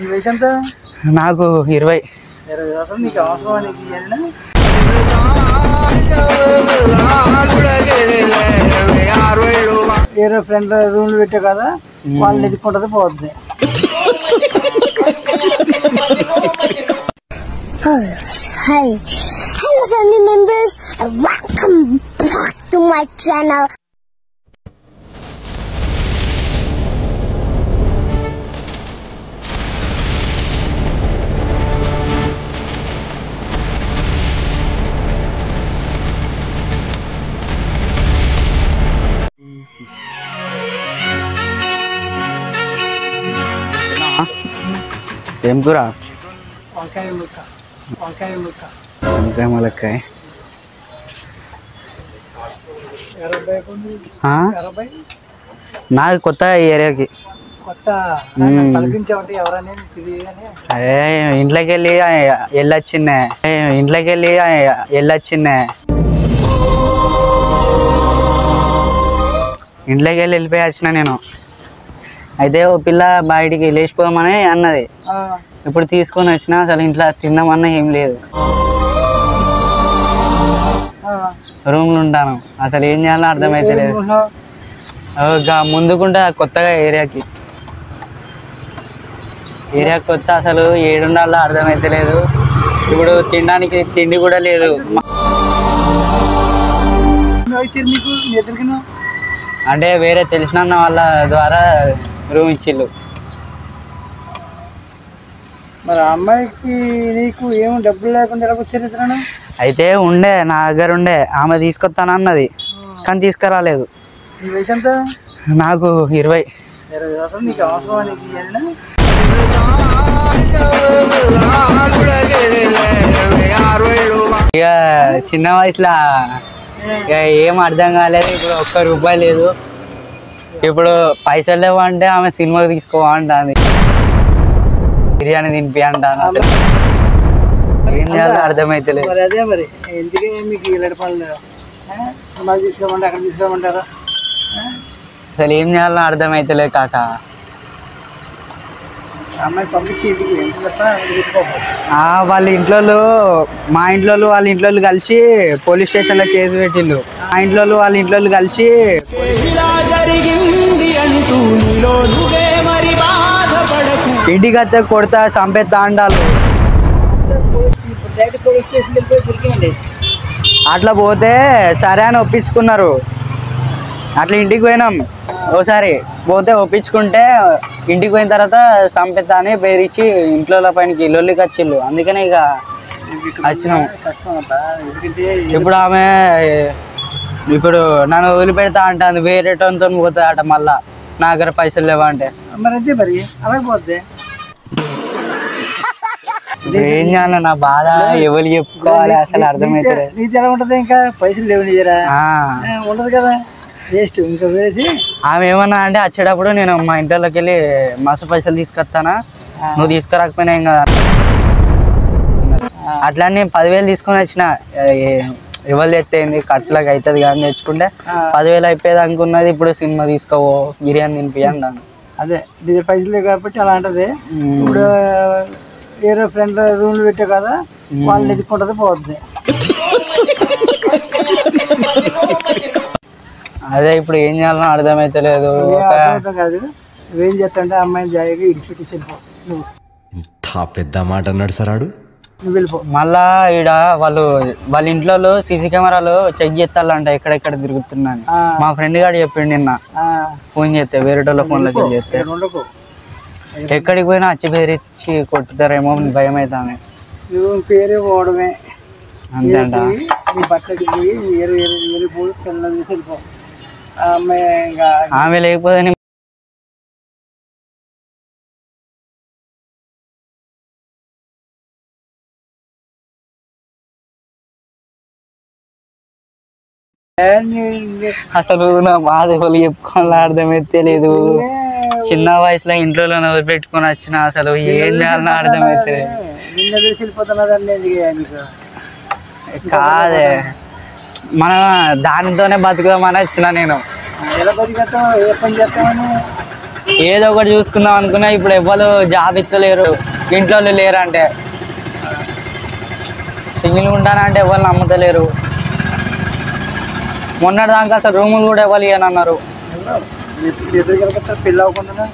నీ వయసు ఎంత? నాకు 20. 20 నీకు అవసరం నీకు వేరే ఫ్రెండ్ రూమ్లు పెట్టా కదా వాళ్ళని ఎదుర్కొంటది పోతుంది. Hi, hello family members and welcome back to my channel. ఏం కూర? వంకాయ ముక్క. వంకాయ ముక్క. వంకాయ ములక్కాయ. 80. నాకు కొత్త ఏరియాకి. కొత్త కల్పించామంటే ఎవరని అదే ఇంట్లోకి వెళ్ళి వెళ్ళొచ్చిందే. ఇంట్లోకి వెళ్ళిపోయి వచ్చిన నేను. అయితే ఓ పిల్ల బయటికి లేచిపోదామని అన్నది. ఇప్పుడు తీసుకొని వచ్చిన అసలు ఇంట్లో తిందామన్నా ఏం లేదు. రూమ్లో ఉంటాను. అసలు ఏం చేయాలో అర్థమైతే లేదు. ముందుకుంటా కొత్తగా ఏరియాకి కొత్త అసలు ఏడుండాలో అర్థమైతే లేదు. ఇప్పుడు తినడానికి తిండి కూడా లేదు. అంటే వేరే తెలిసిన వాళ్ళ ద్వారా రూమ్ ఇచ్చిళ్ళు. మరి అమ్మాయికి నీకు ఏమో డబ్బులు లేకుండా ఎలా వచ్చారు? అయితే ఉండే నా దగ్గర ఉండే, ఆమె తీసుకొస్తాను అన్నది కానీ తీసుకురాలేదు. నీ వయసు ఎంత? నాకు 20. నీకు అవసరం ఇక చిన్న వయసులో ఇక ఏం అర్థం కాలేదు. ఇప్పుడు ₹1 లేదు. ఇప్పుడు పైసలు లేవంటే ఆమె సినిమాకి తీసుకోవాలంటుంది, బిర్యానీ తినిపి అంటాను. అసలు ఏం చేయాలో అర్థమైతే లేదు. మరి అదే మరి ఎందుకే మీకు ఇలాంటి పనులు సినిమాకి తీసుకోమంటే అక్కడ తీసుకోమంటారా? అసలు ఏం చేయాలో అర్థమైతే లేదు కాక. అమ్మాయి పంపించి ఇంటికి వాళ్ళ ఇంట్లో మా ఇంట్లో వాళ్ళ ఇంట్లో కలిసి పోలీస్ స్టేషన్లో కేసు పెట్టిండు. మా ఇంట్లో వాళ్ళ ఇంట్లో కలిసి ఇంటికి వస్తే కొడతా చంపేస్తా అంటారు. అట్లా పోతే సరే అని ఒప్పించుకున్నారు. అట్లా ఇంటికి పోయినాం. ఓసారి పోతే ఒప్పించుకుంటే ఇంటికి పోయిన తర్వాత చంపేస్తా అని పేరిచ్చి ఇంట్లో పైనకి లొల్లికి వచ్చిళ్ళు. అందుకనే ఇక వచ్చినాం. ఇప్పుడు ఆమె నన్ను వదిలిపెడతా అంటుంది, వేరేటోతో పోతుంది అట. మళ్ళా నా దగ్గర పైసలు లేవా అంటే మరి అంతే మరి అలాగే పోతే ఏం చేయాలి? నా బాధ ఎవరు చెప్పుకోవాలి అసలు అర్థమైతే. నీది ఎలా ఉంటది? ఇంకా పైసలు లేవు నీ దగ్గర ఉండదు కదా, వేస్ట్. ఇంకా వేసి ఆమె ఏమన్నా అంటే వచ్చేటప్పుడు నేను మా ఇంట్లోకి వెళ్ళి మస్తు పైసలు తీసుకొస్తానా, నువ్వు తీసుకురాకపోయినా ఏం కదా అట్లా. నేను 10,000 తీసుకొని వచ్చిన. ఎవరు తెచ్చేయింది ఖర్చులకు అవుతుంది కానీ తెచ్చుకుంటే 10,000 అయిపోయేది అనుకున్నది. ఇప్పుడు సినిమా తీసుకోవో, బిర్యానీ తినిపి అంటాను. అదే దీని పైసలు లేవు కాబట్టి అలా అంటది. ఇప్పుడు వేరే ఫ్రెండ్ రూమ్లు పెట్టా కదా వాళ్ళని ఎదుర్కొంటది పోతుంది. అదే ఇప్పుడు ఏం చేయాలో అర్థమైతే లేదు. కాదు నువ్వేం చేస్తాంటే అమ్మాయిని జాయిగా ఇడిచిపెట్టి వెళ్ళిపో. నువ్వు ఇంత పెద్ద మాట అన్నాడు సార్. నువ్వు వెళ్ళిపో. మళ్ళా ఈడ వాళ్ళ ఇంట్లో సీసీ కెమెరాలు చెక్ చేస్తారంట ఎక్కడెక్కడ తిరుగుతున్నాను. మా ఫ్రెండ్ గారు చెప్పిండు నిన్న. ఫోన్ చేస్తే వేరేటోళ్ళ ఫోన్లో చెక్ చేస్తే ఎక్కడికి పోయినా వచ్చి బెదిరించి కొట్టుతారేమో భయం అవుతాను. నువ్వు పేరే పోవడమే అంతేంట. నీ బట్టలకి పోయి వేరే వేరే పోయి పిల్లలు తీసి వెళ్ళిపో. అమ్మాయి ఇంకా ఆమె లేకపోతే అసలు నా బాధ ఎవరు చెప్పుకోవాలో అర్థమైతే లేదు. చిన్న వయసులో ఇంట్లో వదిలిపెట్టుకొని వచ్చిన అసలు ఏం చేయాలన్నా అర్థమైతే కాదే. మనం దానితోనే బతుకుదామని వచ్చిన నేను. ఏదో ఒకటి చూసుకుందాం అనుకున్నా, ఇప్పుడు ఎవ్వరు జాబ్ ఇస్తలేరు, ఇంట్లో లేరు అంటే, సింగిల్గా ఉంటానంటే ఎవరు నమ్ముతలేరు. మొన్నటి దాకా అసలు రూములు కూడా ఎవరు ఇవ్వనన్నారు. పెళ్ళి అవ్వకుండా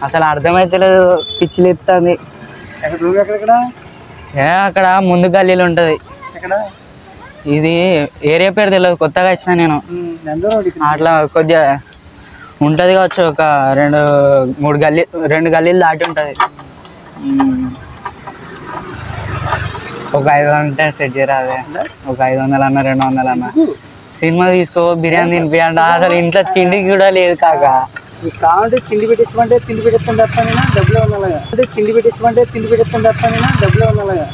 అసలు అర్థమైతలేదు, పిచ్చిలు ఎత్తుంది. రూమ్ ఎక్కడ? అక్కడ ముందు గల్లీలు ఉంటుంది. ఎక్కడ? ఇది ఏరియా పేరు తెలియదు, కొత్తగా వచ్చిన నేను. అట్లా కొద్దిగా ఉంటుంది కావచ్చు, ఒక 2 గల్లీలు దాటి ఉంటుంది. ఒక 500 అంటే సెట్ చేయరాదే, ఒక 500 అన్న 200 అన్న. సినిమా తీసుకో, బిర్యానీ తినిపియండి. అసలు ఇంట్లో తిండికి కూడా లేదు కాక. కావాలంటే తిండి పెట్టించమంటే తిండి పెట్టిస్తాను తప్ప, డబ్బులు ఉన్నాగా. తిండి పెట్టించమంటే తిండి పెట్టిస్తాను తప్ప, డబ్బులు ఉన్నాగా.